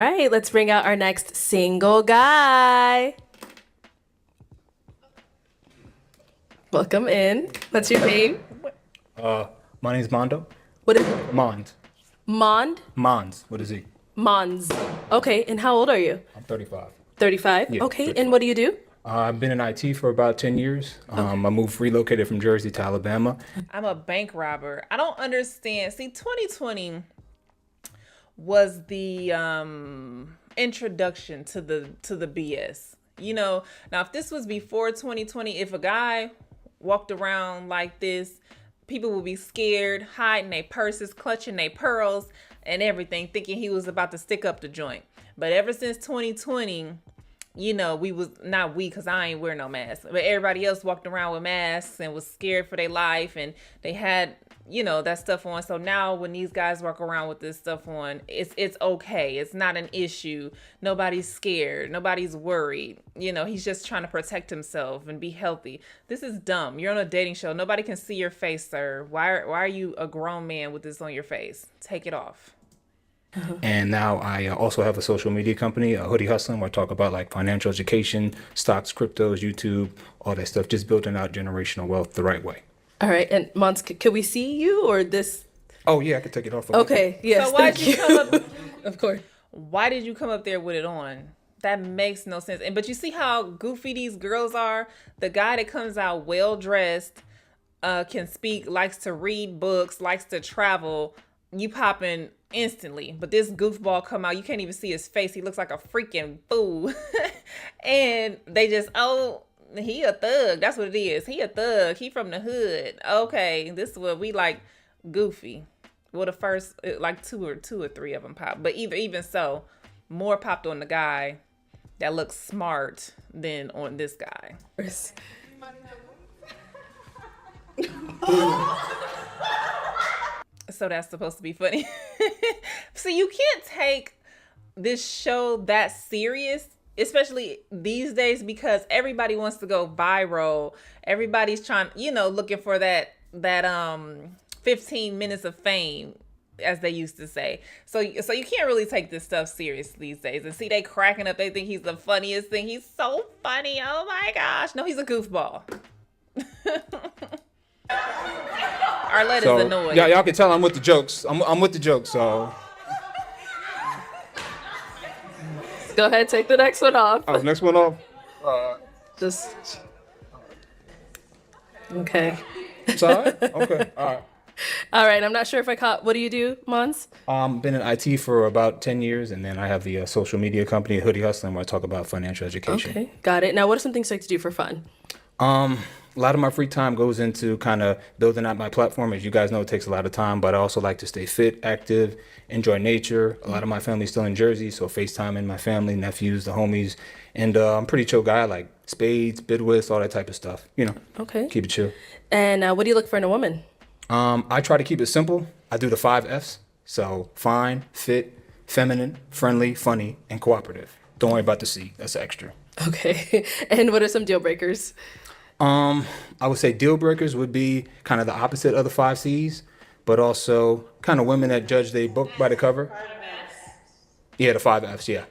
All right, let's bring out our next single guy. Welcome in. What's your name? My name's Mondo. What is it? Mons. Mond? Mons. What is he? Mons. Okay, and how old are you? I'm 35. 35? Yeah, Okay, 35. and what do you do? I've been in IT for about 10 years. Relocated from Jersey to Alabama. I'm a bank robber. I don't understand. See, 2020 was the introduction to the BS. Now if this was before 2020, if a guy walked around like this, people would be scared, hiding their purses, clutching their pearls and everything, thinking he was about to stick up the joint. But ever since 2020, we was not we, because I ain't wear no mask, but everybody else walked around with masks and was scared for their life, and they had that stuff on. So now when these guys walk around with this stuff on, it's okay. It's not an issue. Nobody's scared. Nobody's worried. He's just trying to protect himself and be healthy. This is dumb. You're on a dating show. Nobody can see your face, sir. Why are you a grown man with this on your face? Take it off. And now I also have a social media company, Hoodie Hustling, where I talk about like financial education, stocks, cryptos, YouTube, all that stuff, just building out generational wealth the right way. All right, and Mons, can we see you or this? Oh, yeah, I can take it off. Okay, yes, So why'd thank you come up? Of course. Why did you come up there with it on? That makes no sense. But you see how goofy these girls are? The guy that comes out well dressed, can speak, likes to read books, likes to travel. You pop in instantly. But this goofball come out, you can't even see his face. He looks like a freaking fool. And they just, he a thug. That's what it is. He a thug. He from the hood. Okay, this is what we like, goofy. Well, the first like two or three of them popped, but even so, more popped on the guy that looks smart than on this guy. So that's supposed to be funny. So you can't take this show that serious, especially these days, because everybody wants to go viral. Everybody's trying, looking for that 15 minutes of fame, as they used to say. So you can't really take this stuff serious these days. And see, they cracking up. They think he's the funniest thing. He's so funny. Oh my gosh. No, he's a goofball. Arlette is annoyed. Y'all can tell I'm with the jokes. I'm with the jokes, so. Go ahead, take the next one off. Oh, next one off. Just. Okay. Sorry? Okay, all right. All right, I'm not sure if I caught. What do you do, Mons? Been in IT for about 10 years, and then I have the social media company, Hoodie Hustling, where I talk about financial education. Okay, got it. Now, what are some things you like to do for fun? A lot of my free time goes into kind of building out my platform. As you guys know, it takes a lot of time, but I also like to stay fit, active, enjoy nature. A lot of my family's still in Jersey, so FaceTime my family, nephews, the homies. And I'm a pretty chill guy. I like spades, bidwits, all that type of stuff. Okay. Keep it chill. And what do you look for in a woman? I try to keep it simple. I do the 5 F's. So fine, fit, feminine, friendly, funny, and cooperative. Don't worry about the C. That's extra. Okay. And what are some deal breakers? I would say deal breakers would be kind of the opposite of the 5 C's, but also kind of women that judge their book by the cover. Yeah, the 5 F's, yeah.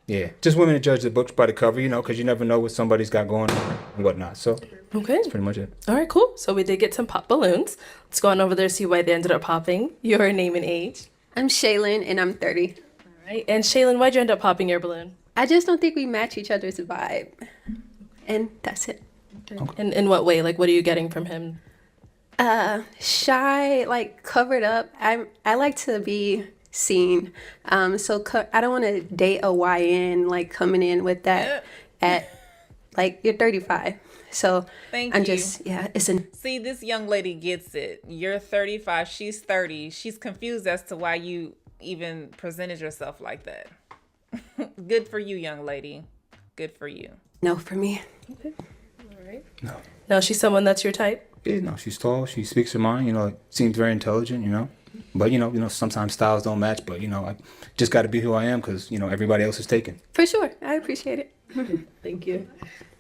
Yeah, just women that judge the books by the cover, because you never know what somebody's got going on and whatnot. So Okay. that's pretty much it. All right, cool. So we did get some pop balloons. Let's go on over there and see why they ended up popping. Your name and age. I'm Shaylin, and I'm 30. All right. And Shaylin, why'd you end up popping your balloon? I just don't think we match each other's vibe. And that's it. Okay. In what way? Like, what are you getting from him? Shy, like covered up. I like to be seen. I don't want to date a YN like coming in with that at like you're 35. So Thank I'm you. just it's an See, this young lady gets it. You're 35, she's 30. She's confused as to why you even presented yourself like that. Good for you, young lady. Good for you. no for me. Okay. All right. No. Now, she's someone that's your type? Yeah, no, she's tall. She speaks her mind. Seems very intelligent. But sometimes styles don't match. But I just got to be who I am because everybody else is taken. For sure. I appreciate it. Thank you.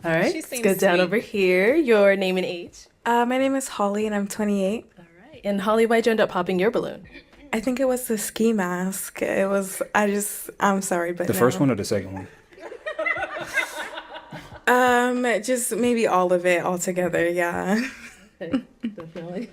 All right. She Let's seems go down sweet. over here. Your name and age. My name is Holly and I'm 28. All right. And Holly, why'd you end up popping your balloon? I think it was the ski mask. I'm sorry, but The first one or the second one? just maybe all of it all together, yeah. Definitely.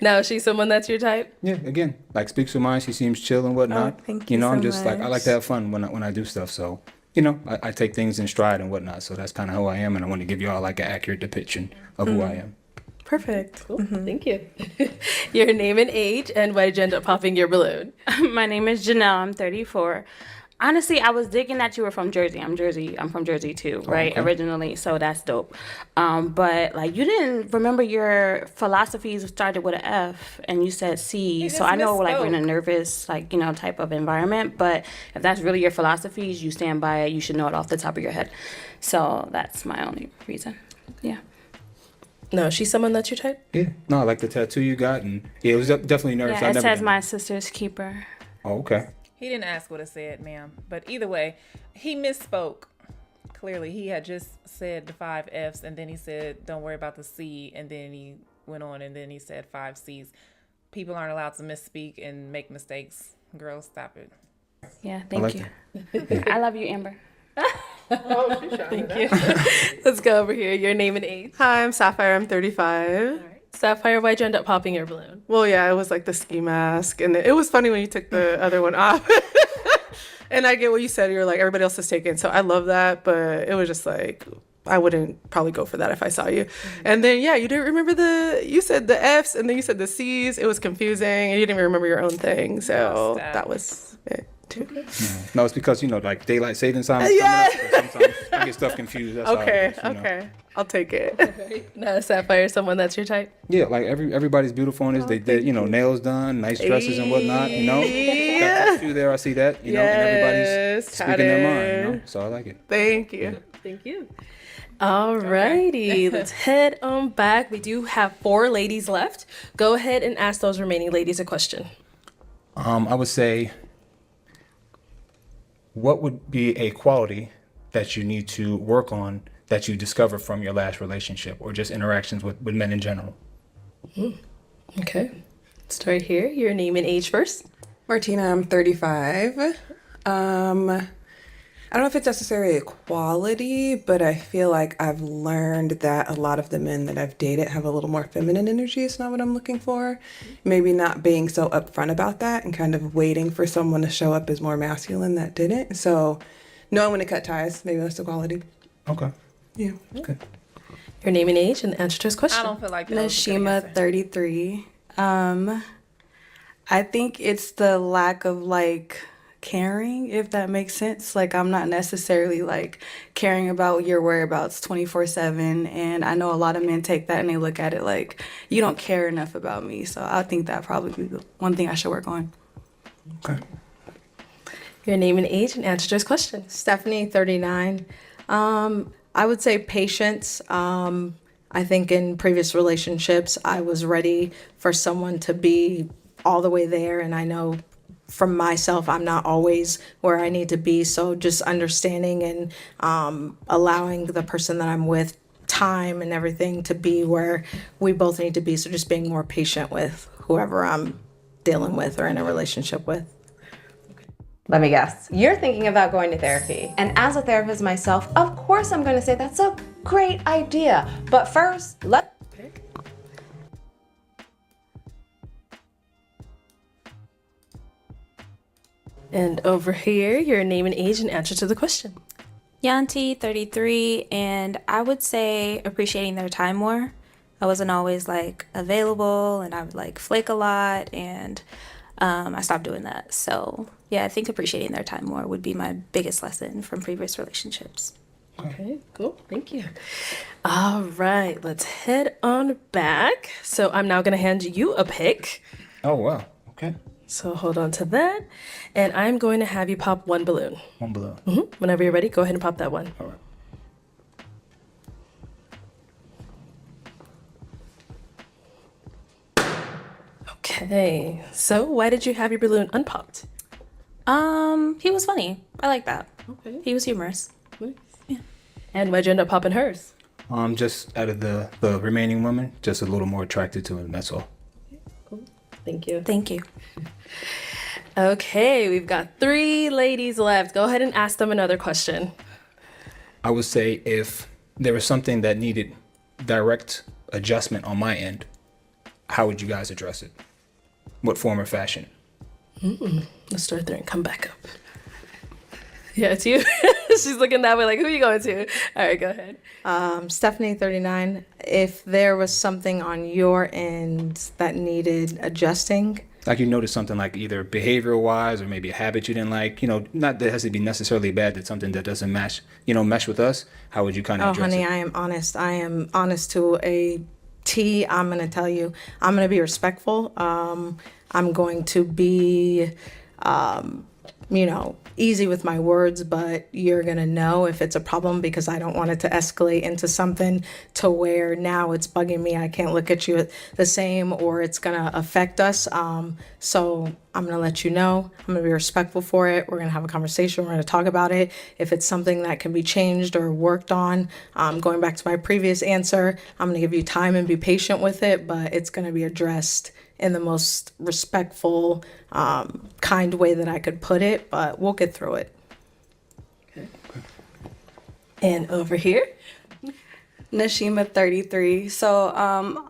Now, is she someone that's your type? Yeah, again, like speaks her mind. She seems chill and whatnot. Oh, thank You you know, I'm so just like I like to much. have fun when I do stuff. So, you know, I take things in stride and whatnot. So that's kind of who I am, and I want to give you all like an accurate depiction of who I am. Perfect. Cool. Thank you. Your name and age, and why did you end up popping your balloon? My name is Janelle. I'm 34. Honestly, I was digging that you were from Jersey. I'm from Jersey too, right? okay. Originally, so that's dope. But like, you didn't remember your philosophies started with an F, and you said C. just So I know, like, we're in a misspoke. nervous, like, type of environment. But if that's really your philosophies, you stand by it. You should know it off the top of your head. So that's my only reason. Yeah. No, is she someone that's your type? Yeah. No, I like the tattoo you got, and yeah, it was definitely nervous. Yeah, I've it never says been- my sister's keeper. Oh, okay. He didn't ask what it said, ma'am. But either way, he misspoke. Clearly, he had just said the 5 F's, and then he said, don't worry about the C, and then he went on, and then he said 5 C's. People aren't allowed to misspeak and make mistakes. Girls, stop it. Yeah, I thank like you. that. I love you, Amber. Thank you. Let's go over here. Your name and age. Hi, I'm Sapphire. I'm 35. Sapphire, why'd you end up popping your balloon? Well, yeah, it was like the ski mask. And it was funny when you took the other one off. And I get what you said. You're like, everybody else is taken. So I love that. But it was just like, I wouldn't probably go for that if I saw you. And then, yeah, you didn't remember you said the F's and then you said the C's. It was confusing. And you didn't even remember your own thing. So Stop. that was it, too. No, it's because, like daylight savings time is Yeah. coming up. So sometimes I get stuff confused. That's all it Okay, is, you know. okay. I'll take it. Now, is Sapphire someone that's your type? Yeah, like everybody's beautiful in this. They nails done, nice dresses and whatnot. Got a few there. I see that. And everybody's Yes, speaking their mind. tatted. So I like it. Thank you. Thank you. Alrighty, let's head on back. We do have 4 ladies left. Go ahead and ask those remaining ladies a question. I would say, what would be a quality that you need to work on that you discovered from your last relationship or just interactions with men in general? Okay. Start here. Your name and age first. Martina, I'm 35. I don't know if it's necessarily a quality, but I feel like I've learned that a lot of the men that I've dated have a little more feminine energy. It's not what I'm looking for. Maybe not being so upfront about that and kind of waiting for someone to show up as more masculine that didn't. So knowing when to cut ties, maybe that's the quality. Okay. Yeah. Okay. Your name and age and answer to his question. I don't feel like that was a good Nashima, answer. 33. I think it's the lack of like caring, if that makes sense. Like, I'm not necessarily like caring about your whereabouts 24/7, and I know a lot of men take that and they look at it like you don't care enough about me. So I think that probably be the one thing I should work on. Okay. Your name and age and answer to his question. Stephanie, 39. I would say patience. I think in previous relationships, I was ready for someone to be all the way there. And I know from myself, I'm not always where I need to be. So just understanding and allowing the person that I'm with time and everything to be where we both need to be. So just being more patient with whoever I'm dealing with or in a relationship with. Let me guess. You're thinking about going to therapy. And as a therapist myself, of course I'm going to say that's a great idea. But first, And over here, your name and age and answer to the question. Yanti, 33, and I would say appreciating their time more. I wasn't always like available and I would like flake a lot, and I stopped doing that. So yeah, I think appreciating their time more would be my biggest lesson from previous relationships. Okay, cool. Thank you. All right, let's head on back. So I'm now going to hand you a pick. Oh, wow. Okay. So hold on to that. And I'm going to have you pop one balloon. One below. Whenever you're ready, go ahead and pop that one. All right. Okay. So why did you have your balloon unpopped? He was funny. I like that. Okay. He was humorous. And why'd you end up popping hers? Just out of the remaining women, just a little more attracted to him. That's all. Thank you. Thank you. Okay, we've got 3 ladies left. Go ahead and ask them another question. I would say if there was something that needed direct adjustment on my end, how would you guys address it? What form or fashion? Let's start there and come back up. Yeah, it's you. She's looking that way like, who are you going to? All right, go ahead. Stephanie, 39. If there was something on your end that needed adjusting, Like you noticed something like either behavioral wise or maybe a habit you didn't like, not that it has to be necessarily bad, that's something that doesn't mesh with us. How would you kind of oh, address honey, it? I am honest. I am honest to a T. I'm going to tell you, I'm going to be respectful. I'm going to be, easy with my words, but you're going to know if it's a problem because I don't want it to escalate into something to where now it's bugging me. I can't look at you the same or it's going to affect us. So I'm going to let you know. I'm going to be respectful for it. We're going to have a conversation. We're going to talk about it. If it's something that can be changed or worked on, going back to my previous answer, I'm going to give you time and be patient with it, but it's going to be addressed in the most respectful, kind way that I could put it, but we'll get through it. And over here. Nashima, 33. So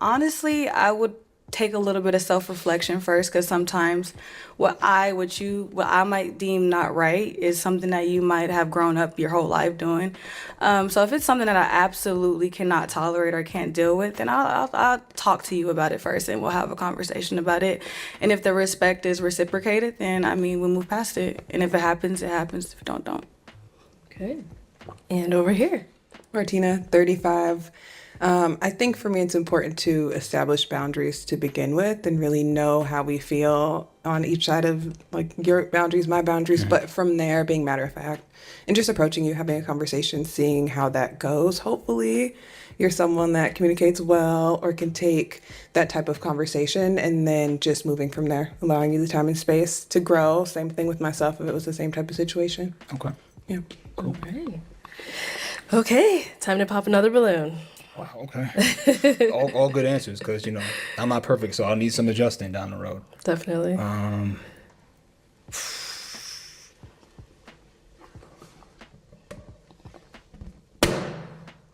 honestly, I would take a little bit of self-reflection first, because sometimes what I might deem not right is something that you might have grown up your whole life doing. So if it's something that I absolutely cannot tolerate or can't deal with, then I'll talk to you about it first and we'll have a conversation about it. And if the respect is reciprocated, then we'll move past it. And if it happens, it happens. If it don't. Okay. And over here. Martina, 35. I think for me, it's important to establish boundaries to begin with and really know how we feel on each side of like your boundaries, my boundaries. But from there, being matter of fact and just approaching you, having a conversation, seeing how that goes. Hopefully you're someone that communicates well or can take that type of conversation and then just moving from there, allowing you the time and space to grow. Same thing with myself if it was the same type of situation. Okay. Yeah. Cool. All right. Okay, time to pop another balloon. Wow, okay. all good answers, because, I'm not perfect, so I'll need some adjusting down the road. Definitely.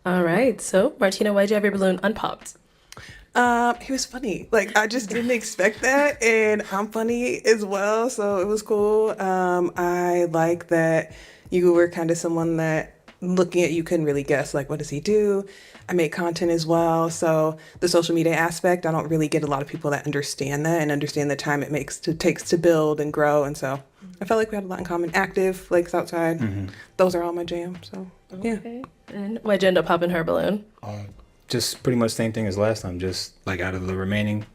All right, so Martina, why'd you have your balloon unpopped? He was funny. Like, I just didn't expect that, and I'm funny as well, so it was cool. I like that you were kind of someone that looking at you couldn't really guess, like, what does he do? I make content as well, so the social media aspect, I don't really get a lot of people that understand that and understand the time it takes to build and grow, and so I felt like we had a lot in common. Active, lakes outside, those are all my jams, so yeah. Okay. And why'd you end up popping her balloon? Just pretty much same thing as last time, just like out of the remaining,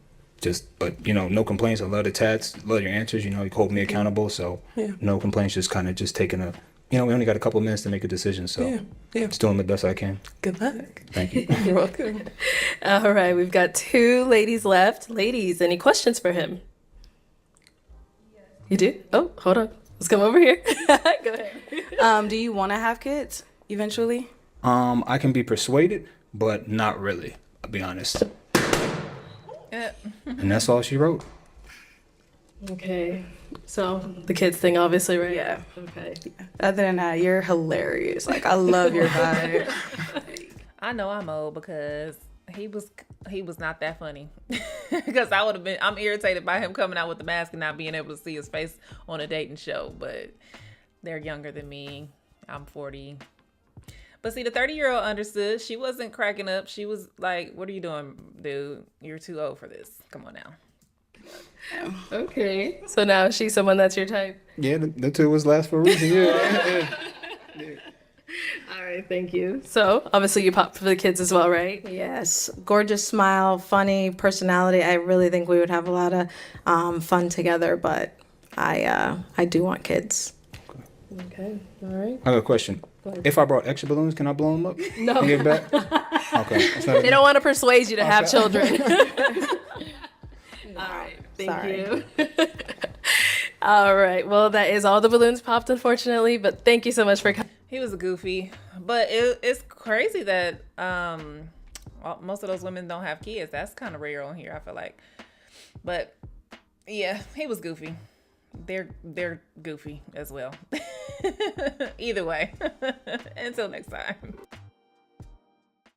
but no complaints. I love the tats, love your answers, you hold me accountable, so no complaints, just kind of just taking we only got a couple minutes to make a decision, so just doing the best I can. Good luck. Thank you. You're welcome. All right, we've got 2 ladies left. Ladies, any questions for him? You do? Oh, hold on. Let's come over here. Go ahead. Do you want to have kids eventually? I can be persuaded, but not really, I'll be honest. And that's all she wrote. Okay. So the kids thing, obviously, right? Yeah. Okay. Other than that, you're hilarious. Like, I love your vibe. I know I'm old because he was not that funny. Because I'm irritated by him coming out with the mask and not being able to see his face on a dating show. But they're younger than me. I'm 40. But see, the 30-year-old understood. She wasn't cracking up. She was like, what are you doing, dude? You're too old for this. Come on now. Okay. So now she's someone that's your type? Yeah, the 2 was last for a reason, yeah. All right, thank you. So obviously you popped for the kids as well, right? Yes, gorgeous smile, funny personality. I really think we would have a lot of fun together, but I do want kids. Okay, all right. I got a question. If I brought extra balloons, can I blow them up? No. And get back? Okay. They don't want to persuade you to have children. All right, thank you. All right, well, that is all the balloons popped, unfortunately, but thank you so much for coming. He was a goofy, but it's crazy that most of those women don't have kids. That's kind of rare on here, I feel like. But Yeah, he was goofy. They're goofy as well. Either way. Until next time.